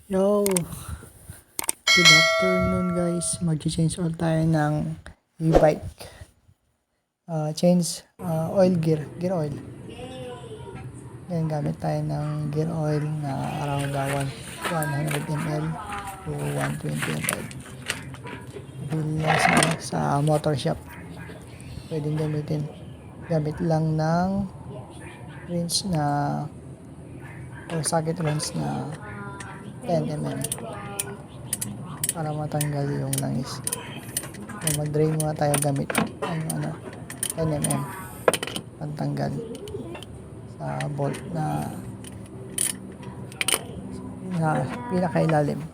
Yo, good afternoon guys. Mag-change oil tayo ng e-bike. Change oil gear oil. Yan, gamit tayo ng gear oil na around 100 ml to 120 ml. Bili lang sa motor shop. Pwedeng gamitin. Gamit lang ng wrench na or socket wrench na 10 mm para matanggal yung langis. So, mag-drain muna tayo gamit ang 10 mm pantanggal sa bolt na pinakailalim.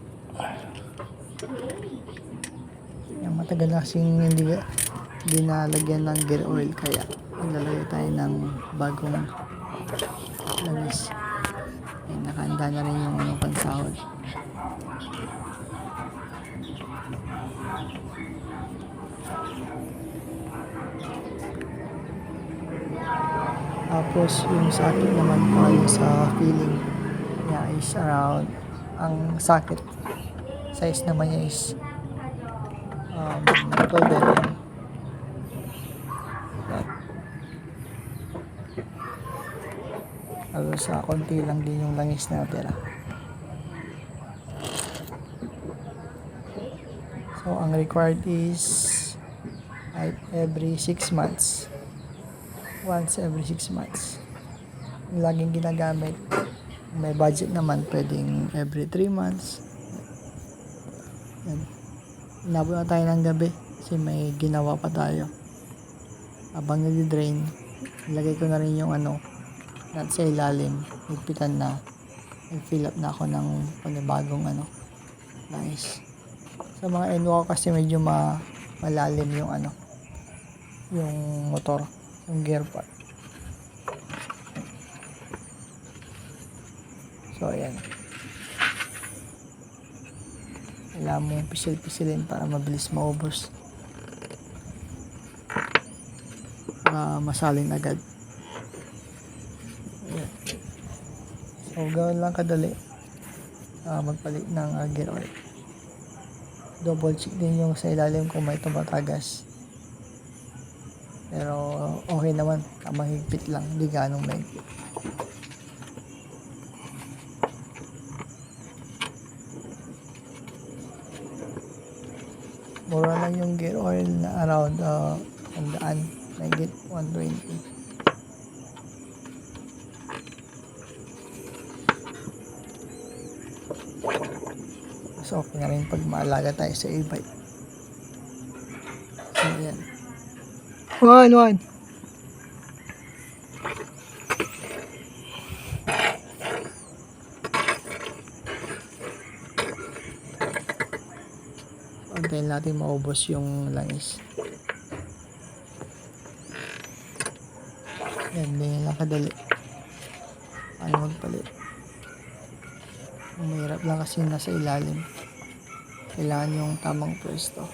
Yung matagal na kasing hindi nalagyan ng gear oil, kaya maglalagay tayo ng bagong langis. Nakahanda na rin yung pansahod. Tapos yung socket naman po sa filling niya is around, ang socket size naman niya is 12 mm. Tapos konti lang din yung langis na natira. So ang required is every 6 months. Once every 6 months. Yung laging ginagamit. May budget naman, pwedeng every 3 months. Yan. Inabot na tayo ng gabi kasi may ginawa pa tayo. Habang nag-drain, ilagay ko na rin yung nut sa ilalim. Higpitan na. Nag-fill up na ako ng panibagong langis. Sa mga N1 kasi medyo malalim yung yung motor, yung gear part. So ayan, kailangan mong pisil-pisilin para mabilis maubos, para masalin agad. Ayan. So gawin lang kadali magpalit ng gear oil. Double check din yung sa ilalim kung may tumatagas, pero okay naman, tamang higpit lang, hindi ganong mahigpit. Mura lang yung gear oil na around 100, mahigit 120. So okay na rin pag maalaga tayo sa e-bike. So yan. One. Antayin natin maubos yung langis. Yan, ganyan lang kadali. Paano magpalit? Mahirap lang kasi nasa ilalim. Kailangan yung tamang pwesto.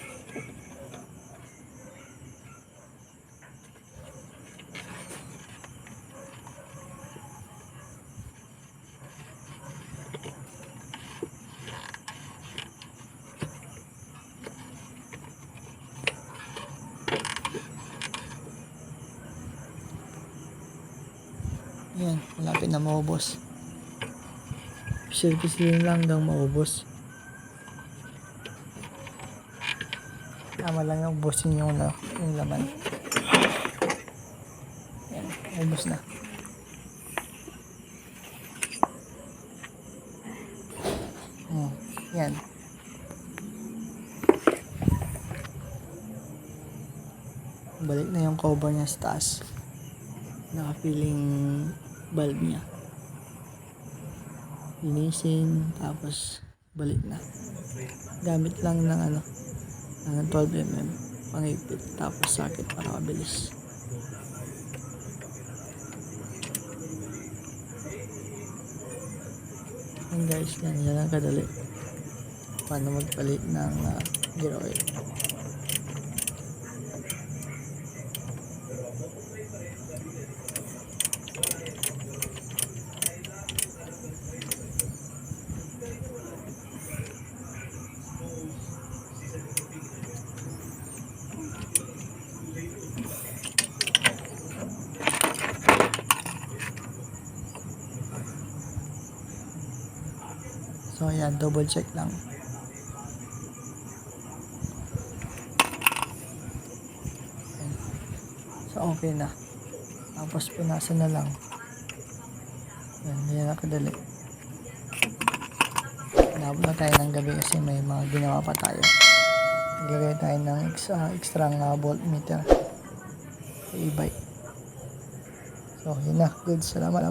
Yan, malapit na maubos. Pisil-pisilin lang daw maubos. Tama lang yung ubusin yung laman. Yan, ubos na. Yan. Balik na yung cover niya sa taas. Nakapiling bulb niya. Linisin, tapos balik na. Gamit lang ng 12 mm pangipit, tapos socket para mabilis. Yan guys, yan lang kadali paano magpalit ng gear oil. So, ayan, double check lang. Ayan. So, okay na. Tapos, punasan na lang. Ayan, hindi na nakadali. Inabot na tayo ng gabi kasi may mga ginawa pa tayo. Naglagay tayo ng extra voltmeter sa e-bike. So, yun na. Good. Salamat.